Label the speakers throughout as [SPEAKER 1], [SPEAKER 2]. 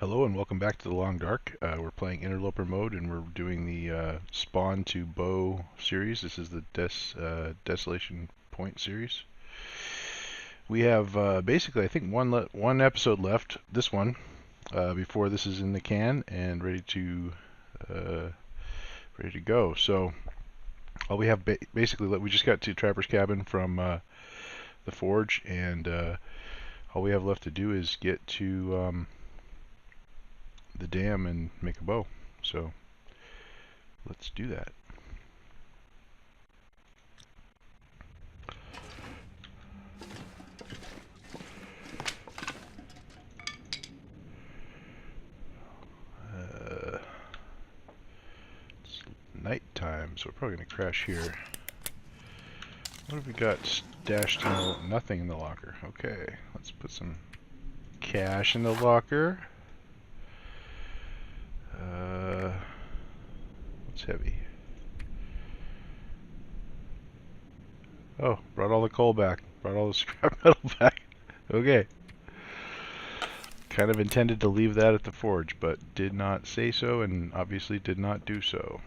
[SPEAKER 1] Hello and welcome back to the Long Dark. We're playing Interloper mode and we're doing the Spawn to Bow series. This is the Desolation Point series. We have basically, I think, one episode left. This one, before this is in the can and ready to go. So all we have basically, we just got to Trapper's Cabin from the Forge, and all we have left to do is get to the dam and make a bow. So let's do that. It's nighttime, so we're probably gonna crash here. What have we got stashed in the, nothing in the locker? Okay, let's put some cash in the locker. What's heavy? Oh, brought all the coal back. Brought all the scrap metal back. Okay. Kind of intended to leave that at the forge, but did not say so, and obviously did not do so.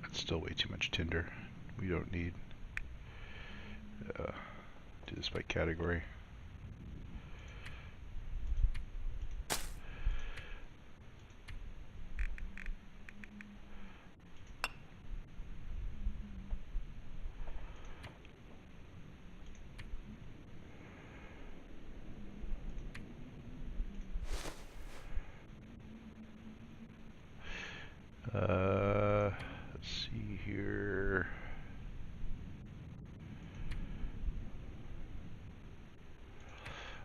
[SPEAKER 1] That's still way too much tinder. We don't need. Do this by category. Let's see here.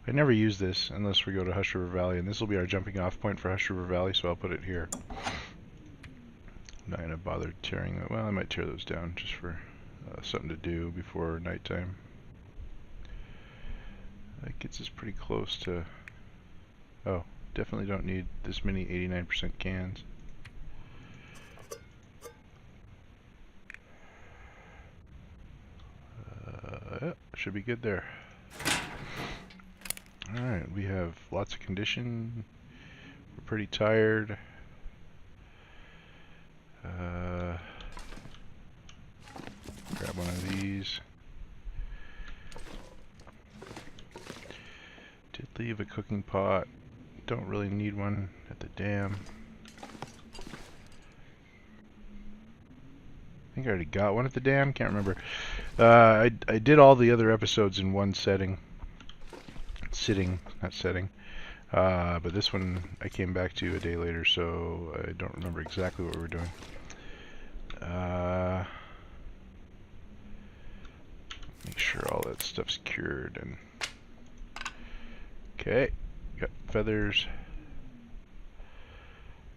[SPEAKER 1] I never use this unless we go to Hush River Valley, and this will be our jumping off point for Hush River Valley, so I'll put it here. I'm not going to bother tearing that. Well, I might tear those down just for something to do before nighttime. That gets us pretty close to... Oh, definitely don't need this many 89% cans. Yeah, should be good there. Alright, we have lots of condition. We're pretty tired. Grab one of these. Did leave a cooking pot. Don't really need one at the dam. I think I already got one at the dam. Can't remember. I did all the other episodes in one setting. Sitting, not setting. But this one I came back to a day later, so I don't remember exactly what we were doing. Make sure all that stuff's cured and... Okay, got feathers.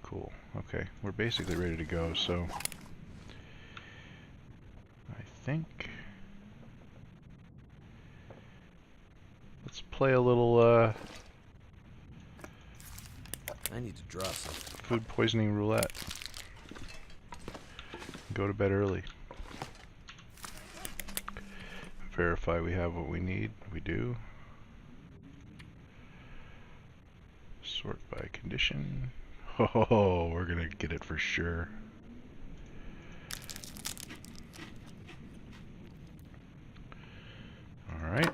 [SPEAKER 1] Cool. Okay, we're basically ready to go, so... I think... Let's play a little,
[SPEAKER 2] I need to draw something.
[SPEAKER 1] food poisoning roulette. Go to bed early. Verify we have what we need. We do. Sort by condition. Oh, we're gonna get it for sure. Alright.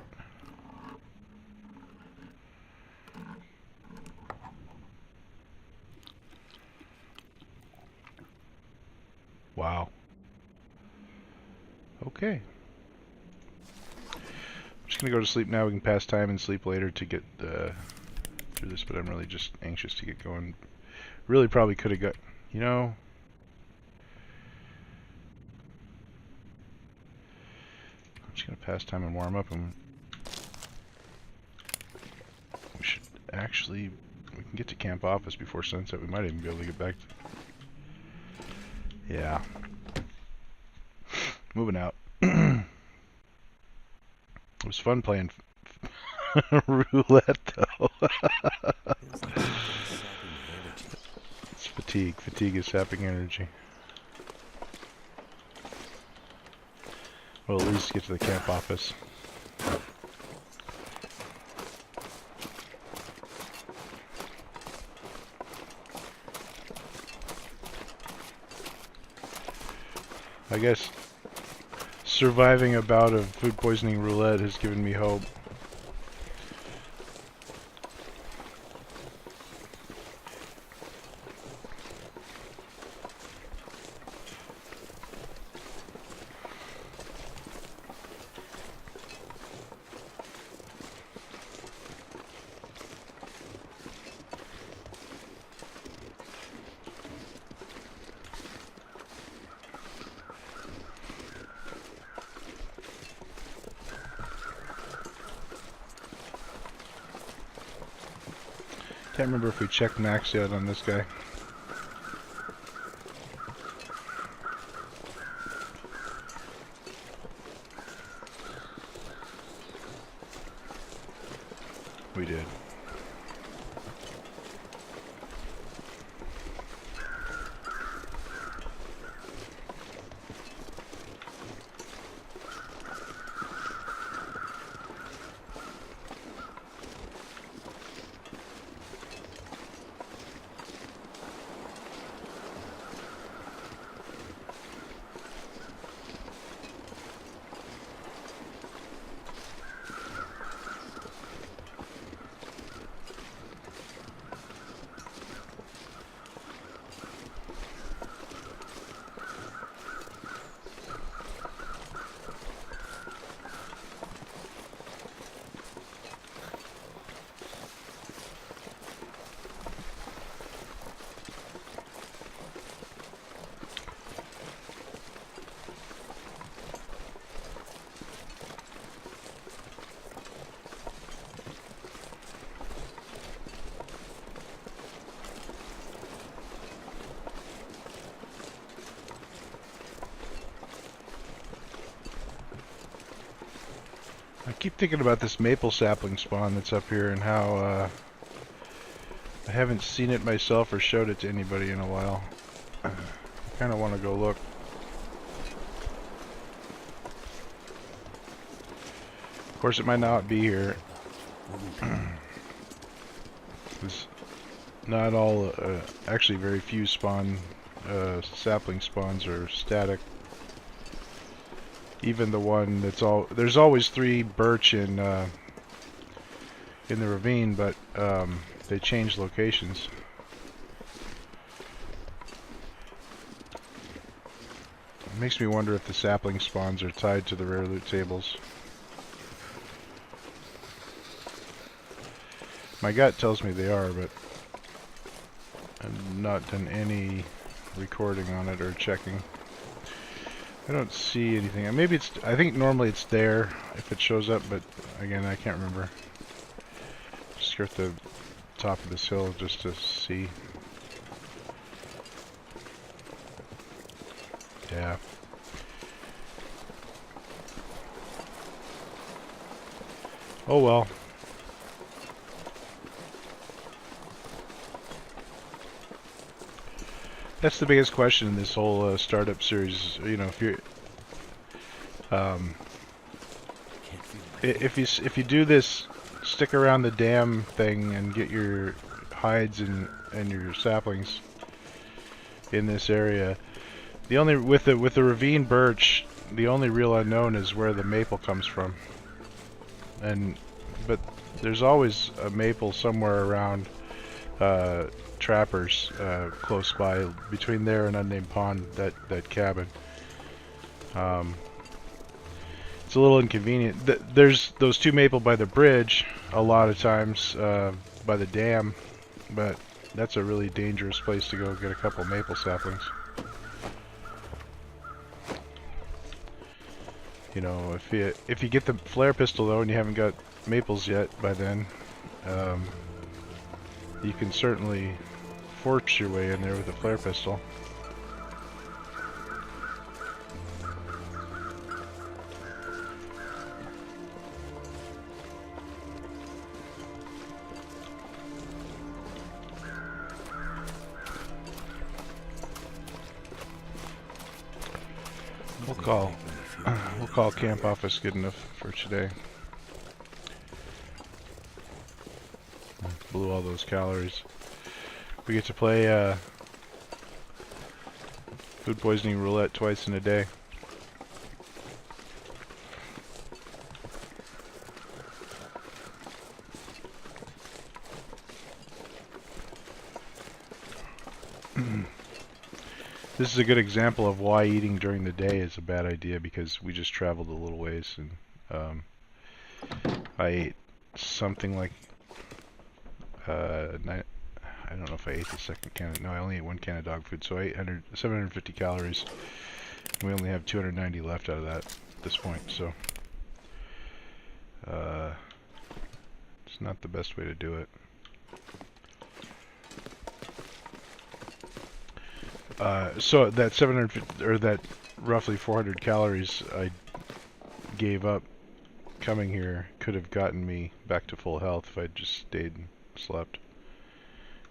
[SPEAKER 1] Wow. Okay. I'm just gonna go to sleep now. We can pass time and sleep later to get through this, but I'm really just anxious to get going. Really probably could have got, you know... I'm just gonna pass time and warm up, and we should actually... We can get to camp office before sunset. We might even be able to get back to... Yeah. Moving out. It was fun playing roulette, though. It's fatigue. Fatigue is sapping energy. Well, at least get to the camp office. I guess surviving a bout of food poisoning roulette has given me hope. Can't remember if we checked max yet on this guy. We did. I keep thinking about this maple sapling spawn that's up here and how I haven't seen it myself or showed it to anybody in a while. I kind of want to go look. Of course, it might not be here. There's not all, actually very few sapling spawns are static. Even the one that's there's always 3 birch in the ravine, but they change locations. It makes me wonder if the sapling spawns are tied to the rare loot tables. My gut tells me they are, but I've not done any recording on it or checking. I don't see anything. Maybe it's, I think normally it's there if it shows up, but again, I can't remember. Just go at the top of this hill just to see. Yeah. Oh well. That's the biggest question in this whole startup series. You know, if you're, if you do this, stick around the dam thing and get your hides and your saplings in this area. The only with the ravine birch, the only real unknown is where the maple comes from. But there's always a maple somewhere around. Trappers close by, between there and Unnamed Pond, that cabin. It's a little inconvenient. There's those 2 maple by the bridge a lot of times, by the dam, but that's a really dangerous place to go get a couple maple saplings. You know, if you get the flare pistol though and you haven't got maples yet by then, you can certainly force your way in there with a flare pistol. We'll call we'll call camp office good enough for today. Blew all those calories. We get to play food poisoning roulette twice in a day. This is a good example of why eating during the day is a bad idea, because we just traveled a little ways, and I ate something like I don't know if I ate the second can. No, I only ate one can of dog food, so I ate 750 calories. And we only have 290 left out of that at this point, so it's not the best way to do it. So that 750, or that roughly 400 calories I gave up coming here could have gotten me back to full health if I'd just stayed and slept.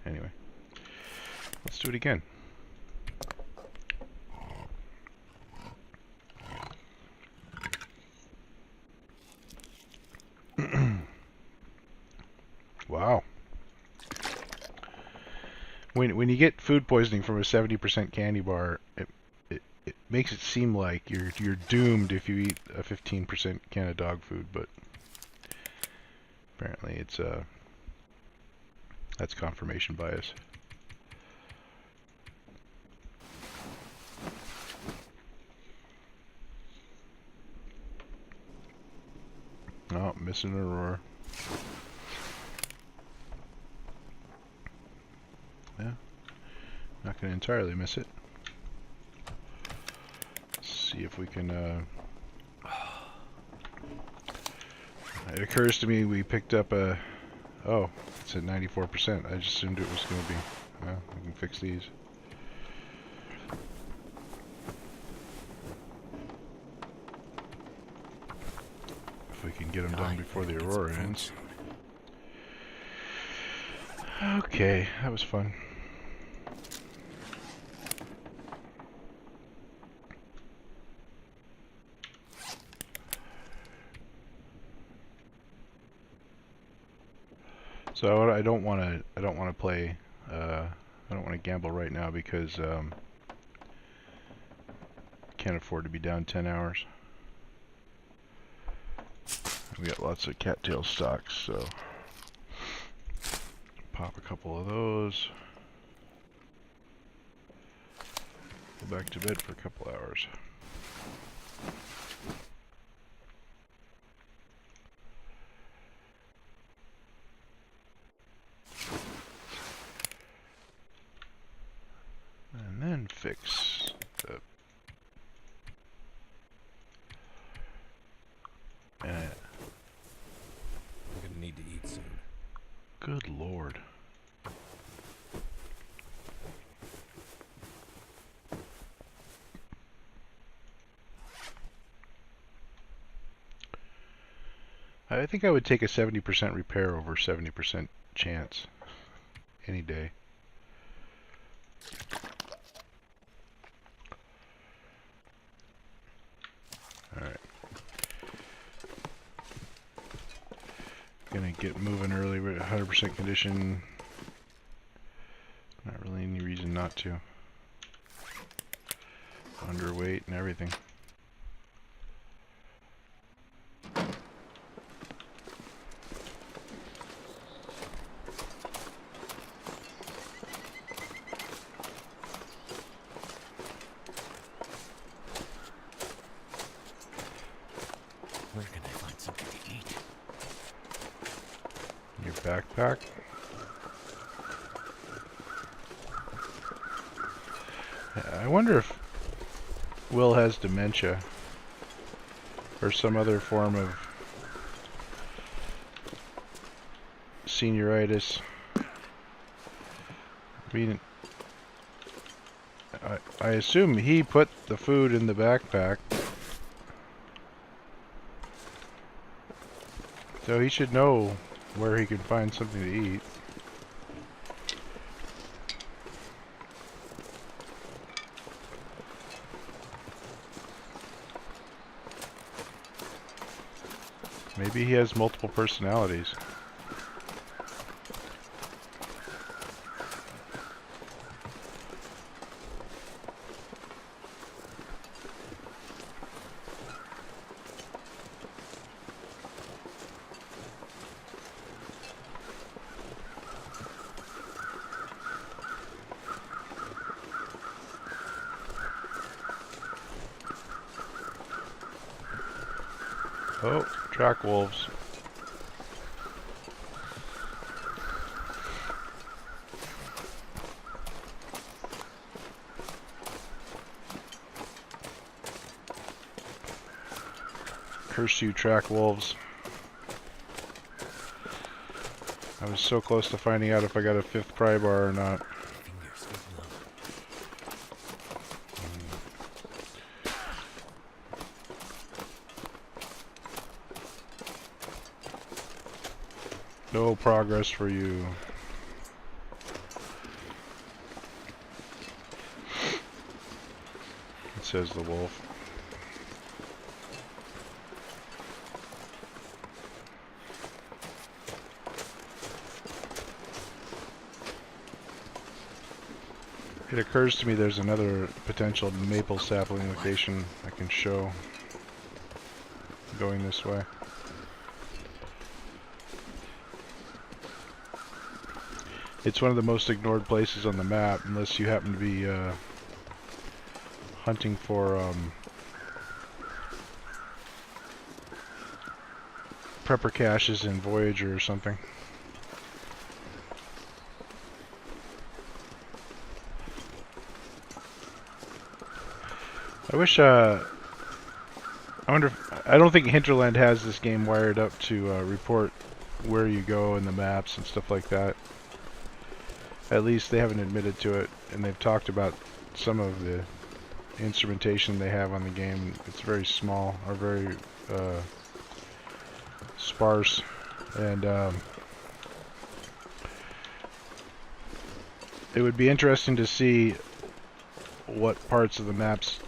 [SPEAKER 1] Anyway, let's do it again. Wow. When you get food poisoning from a 70% candy bar, it makes it seem like you're doomed if you eat a 15% can of dog food, but apparently it's that's confirmation bias. Oh, missing a roar. Yeah, not gonna entirely miss it. Let's see if we can. It occurs to me we picked up a. Oh, it's at 94%. I just assumed it was gonna be. Well, we can fix these. If we can get them done before the aurora ends. Okay, that was fun. So I don't want to play. I don't want to gamble right now because can't afford to be down 10 hours. We got lots of cattail stocks, so pop a couple of those. Go back to bed for a couple hours. And then fix the...
[SPEAKER 2] I'm gonna need to eat soon.
[SPEAKER 1] Good lord. I think I would take a 70% repair over 70% chance any day. Alright. Gonna get moving early with 100% condition. Not really any reason not to. Underweight and everything.
[SPEAKER 2] Where can I find something to eat?
[SPEAKER 1] Your backpack. I wonder if Will has dementia or some other form of senioritis. I mean, I assume he put the food in the backpack, so he should know where he can find something to eat. Maybe he has multiple personalities. Oh, track wolves. Curse you, track wolves. I was so close to finding out if I got a 5th pry bar or not.
[SPEAKER 2] Fingers get numb.
[SPEAKER 1] No progress for you. It says the wolf. It occurs to me there's another potential maple sapling location I can show going this way. It's one of the most ignored places on the map unless you happen to be hunting for prepper caches in Voyager or something. I wish, I wonder if, I don't think Hinterland has this game wired up to report where you go in the maps and stuff like that. At least they haven't admitted to it, and they've talked about some of the instrumentation they have on the game. It's very small, or very sparse, and it would be interesting to see what parts of the maps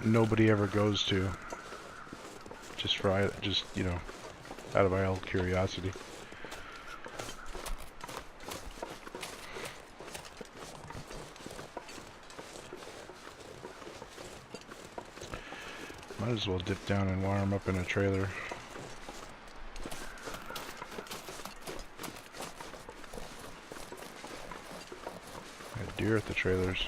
[SPEAKER 1] nobody ever goes to, just you know, out of idle curiosity. Might as well dip down and warm up in a trailer. Got deer at the trailers.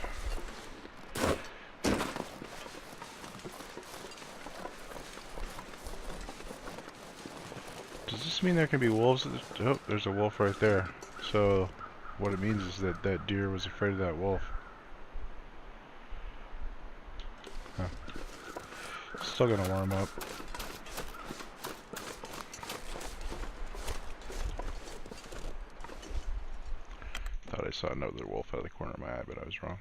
[SPEAKER 1] Does this mean there can be wolves at the... Oh, there's a wolf right there. So, what it means is that that deer was afraid of that wolf. Huh. Still gonna warm up. Thought I saw another wolf out of the corner of my eye, but I was wrong.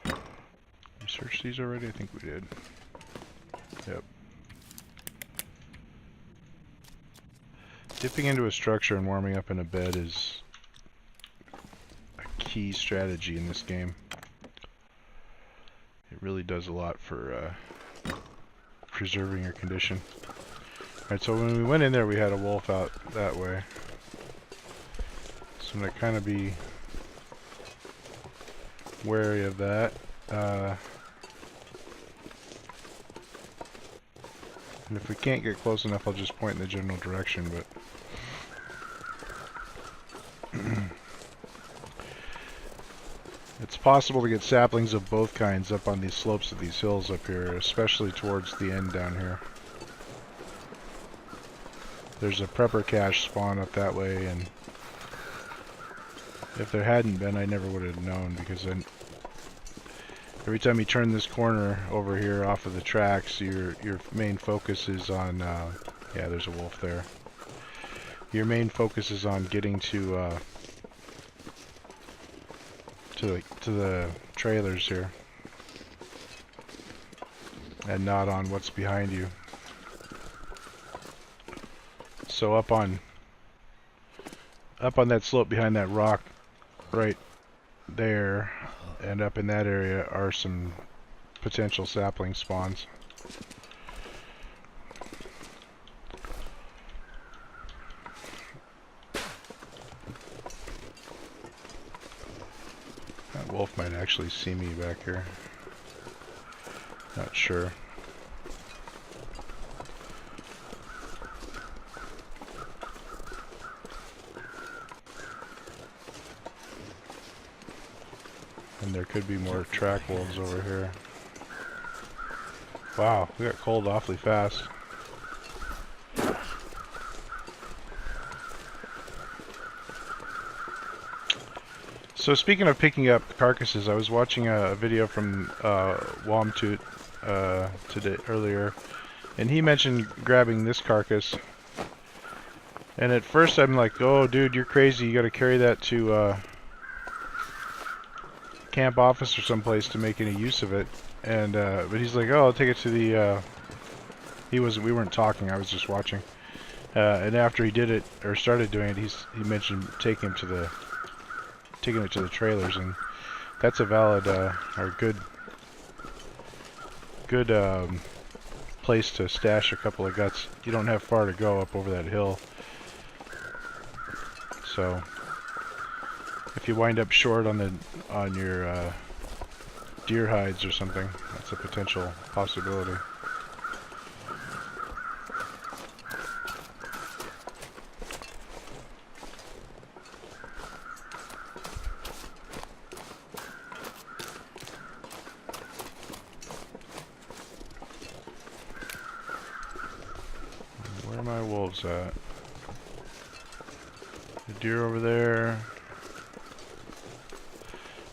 [SPEAKER 1] We searched these already? I think we did. Yep. Dipping into a structure and warming up in a bed is a key strategy in this game. It really does a lot for preserving your condition. Alright, so when we went in there we had a wolf out that way. So I'm going to kind of be wary of that. And if we can't get close enough, I'll just point in the general direction, but... It's possible to get saplings of both kinds up on these slopes of these hills up here, especially towards the end down here. There's a prepper cache spawn up that way, and if there hadn't been, I never would have known, because every time you turn this corner over here off of the tracks, your main focus is on, yeah, there's a wolf there. Your main focus is on getting to the trailers here, and not on what's behind you. So up on that slope behind that rock right there, and up in that area are some potential sapling spawns. wolf might actually see me back here. Not sure. And there could be more track wolves over here. Wow, we got cold awfully fast. So speaking of picking up carcasses, I was watching a video from Womtoot today earlier, and he mentioned grabbing this carcass. And at first I'm like, "Oh, dude, you're crazy! You got to carry that to camp office or someplace to make any use of it." And but he's like, "Oh, I'll take it to the." We weren't talking. I was just watching. And after he did it or started doing it, he mentioned taking it to the trailers, and that's a valid or good place to stash a couple of guts. You don't have far to go up over that hill, so if you wind up short on your deer hides or something, that's a potential possibility. Where are my wolves at? The deer over there.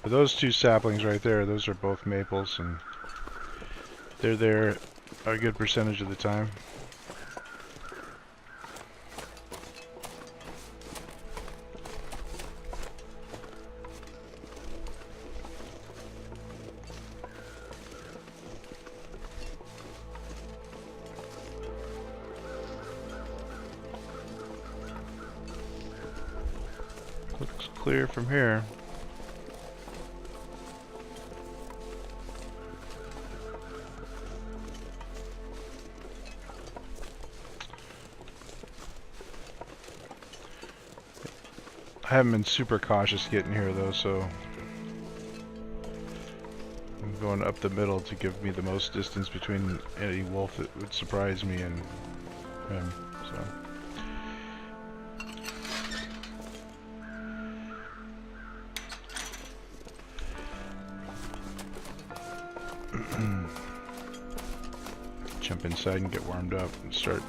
[SPEAKER 1] But those two saplings right there, those are both maples, and they're there a good percentage of the time. Looks clear from here. I haven't been super cautious getting here though, so I'm going up the middle to give me the most distance between any wolf that would surprise me and him, so. Jump inside and get warmed up and start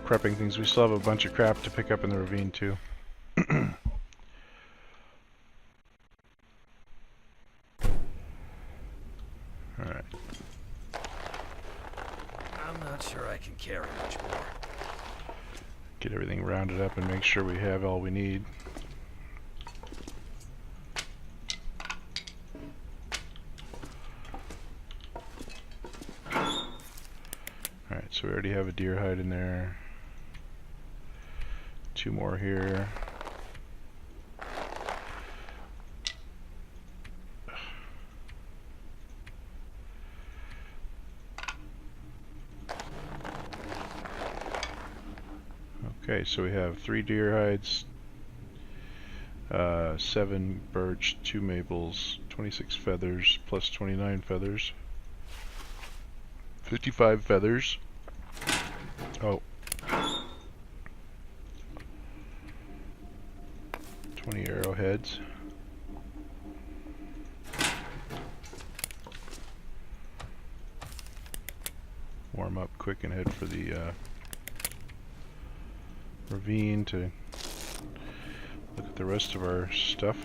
[SPEAKER 1] prepping things. We still have a bunch of crap to pick up in the ravine too. Alright.
[SPEAKER 2] I'm not sure I can carry much more.
[SPEAKER 1] Get everything rounded up and make sure we have all we need. Alright, so we already have a deer hide in there. 2 more here. Okay, so we have 3 deer hides, 7 birch, 2 maples, 26 feathers, plus 29 feathers, 55 feathers. Oh. 20 arrowheads. Warm up quick and head for the ravine to look at the rest of our stuff.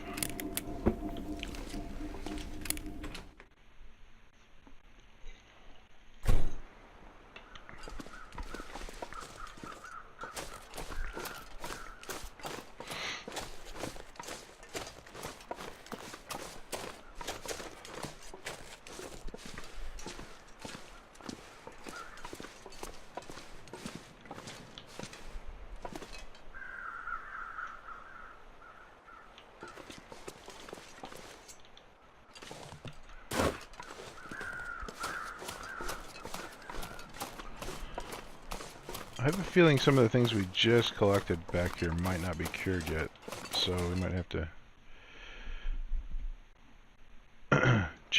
[SPEAKER 1] I have a feeling some of the things we just collected back here might not be cured yet, so we might have to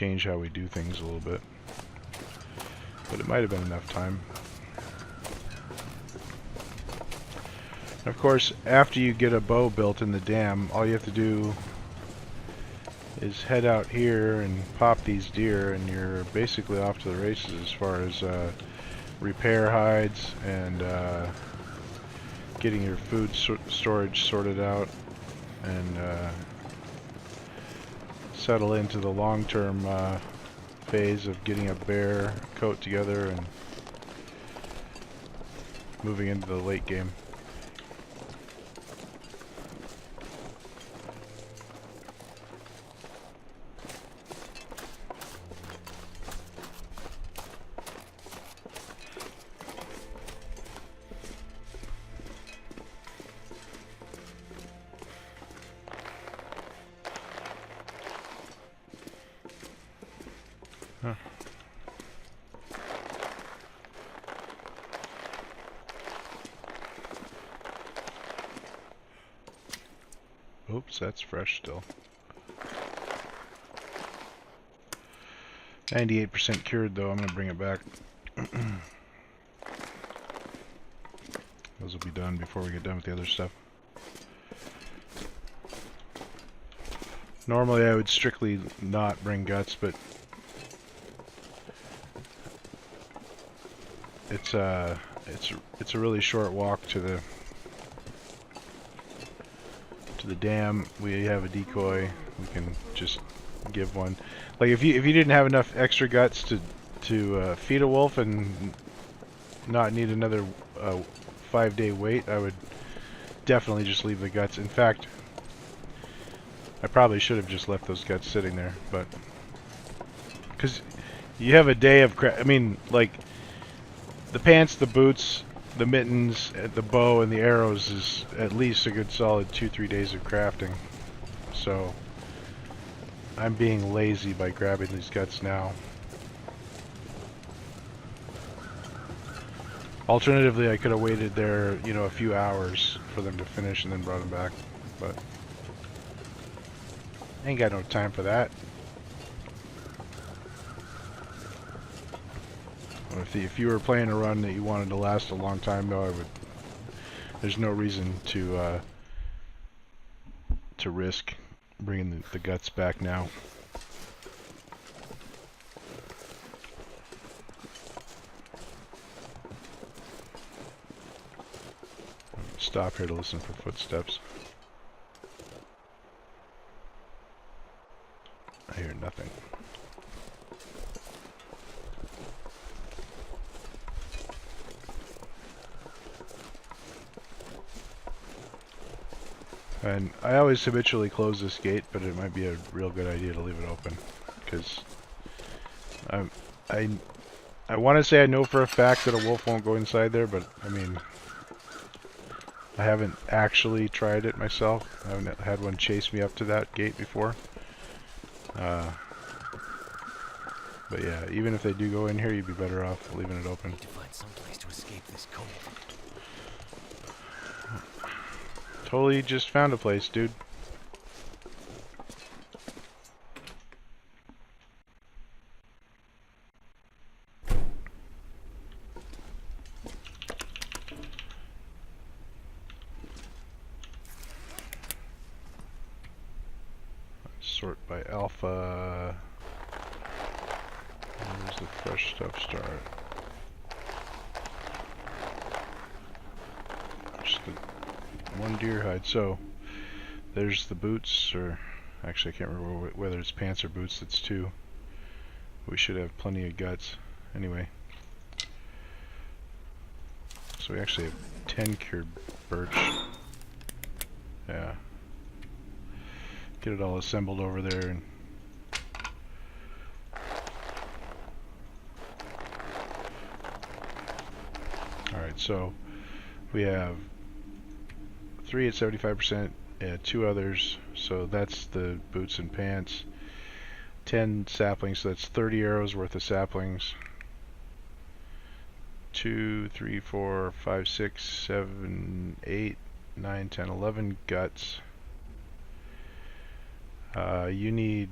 [SPEAKER 1] change how we do things a little bit. But it might have been enough time. Of course, after you get a bow built in the dam, all you have to do is head out here and pop these deer, and you're basically off to the races as far as repair hides and getting your food storage sorted out, and settle into the long-term phase of getting a bear coat together and moving into the late game. Huh. Oops, that's fresh still. 98% cured though, I'm gonna bring it back. Those will be done before we get done with the other stuff. Normally I would strictly not bring guts, but it's a really short walk to the dam. We have a decoy. We can just give one. Like if you didn't have enough extra guts to feed a wolf and not need another 5-day wait, I would definitely just leave the guts. In fact, I probably should have just left those guts sitting there, but because you have a day of I mean, like the pants, the boots, the mittens, the bow, and the arrows is at least a good solid 2-3 days of crafting. So I'm being lazy by grabbing these guts now. Alternatively, I could have waited there, you know, a few hours for them to finish and then brought them back, but I ain't got no time for that. If you were playing a run that you wanted to last a long time, though, I would. There's no reason to risk bringing the guts back now. Stop here to listen for footsteps. I hear nothing. And I always habitually close this gate, but it might be a real good idea to leave it open, because I want to say I know for a fact that a wolf won't go inside there, but I mean, I haven't actually tried it myself. I haven't had one chase me up to that gate before. But yeah, even if they do go in here, you'd be better off leaving it open.
[SPEAKER 2] Need to find some place to escape this cold.
[SPEAKER 1] Totally just found a place, dude. Sort by alpha. Where's the fresh stuff start? Just the one deer hide. So there's the boots, or actually I can't remember whether it's pants or boots. That's 2. We should have plenty of guts. Anyway, so we actually have 10 cured birch. Yeah. Get it all assembled over there and alright, so we have 3 at 75%, and 2 others, so that's the boots and pants. 10 saplings, so that's 30 arrows worth of saplings. 2, 3, 4, 5, 6, 7, 8, 9, 10, 11 guts. You need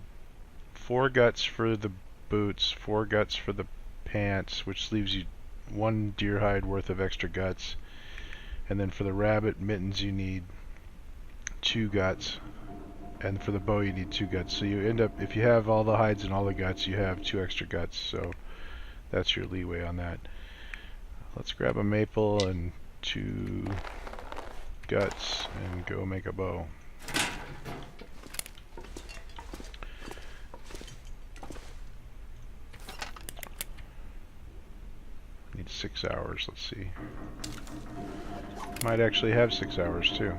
[SPEAKER 1] 4 guts for the boots, 4 guts for the pants, which leaves you 1 deer hide worth of extra guts. And then for the rabbit mittens you need 2 guts. And for the bow you need 2 guts. So you end up, if you have all the hides and all the guts, you have 2 extra guts. So that's your leeway on that. Let's grab a maple and 2 guts and go make a bow. Need 6 hours, let's see. Might actually have 6 hours too.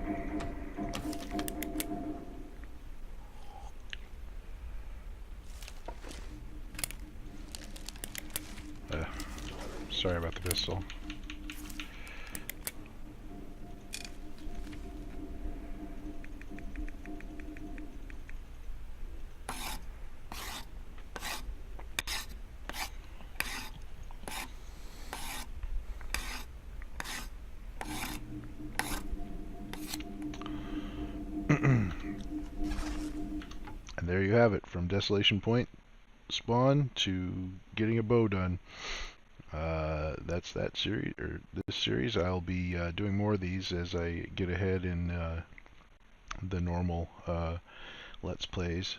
[SPEAKER 1] Sorry about the pistol. And there you have it, from Desolation Point spawn to getting a bow done. That's that series, or this series. I'll be doing more of these as I get ahead in the normal Let's Plays.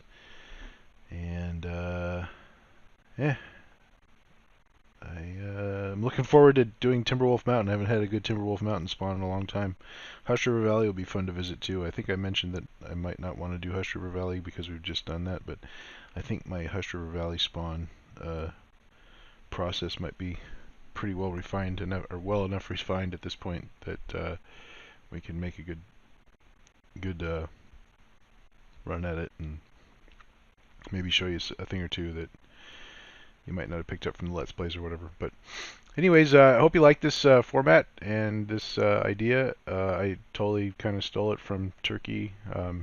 [SPEAKER 1] And yeah, I'm looking forward to doing Timberwolf Mountain. I haven't had a good Timberwolf Mountain spawn in a long time. Hush River Valley will be fun to visit too. I think I mentioned that I might not want to do Hush River Valley because we've just done that, but I think my Hush River Valley spawn process might be pretty well refined enough, or well enough refined at this point, that we can make a good run at it and maybe show you a thing or two that you might not have picked up from the Let's Plays or whatever. But anyways, I hope you like this format and this idea. I totally kind of stole it from Turkey.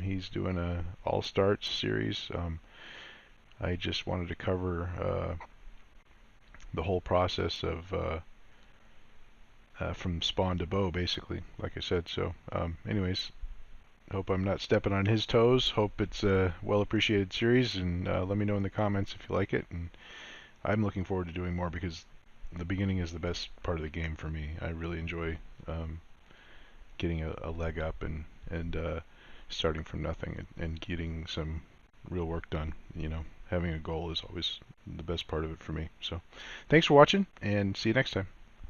[SPEAKER 1] He's doing a All Starts series. I just wanted to cover the whole process of from spawn to bow, basically, like I said. So anyways, hope I'm not stepping on his toes. Hope it's a well appreciated series, and let me know in the comments if you like it. And I'm looking forward to doing more because the beginning is the best part of the game for me. I really enjoy getting a leg up and starting from nothing and getting some real work done. You know, having a goal is always the best part of it for me. So thanks for watching, and see you next time.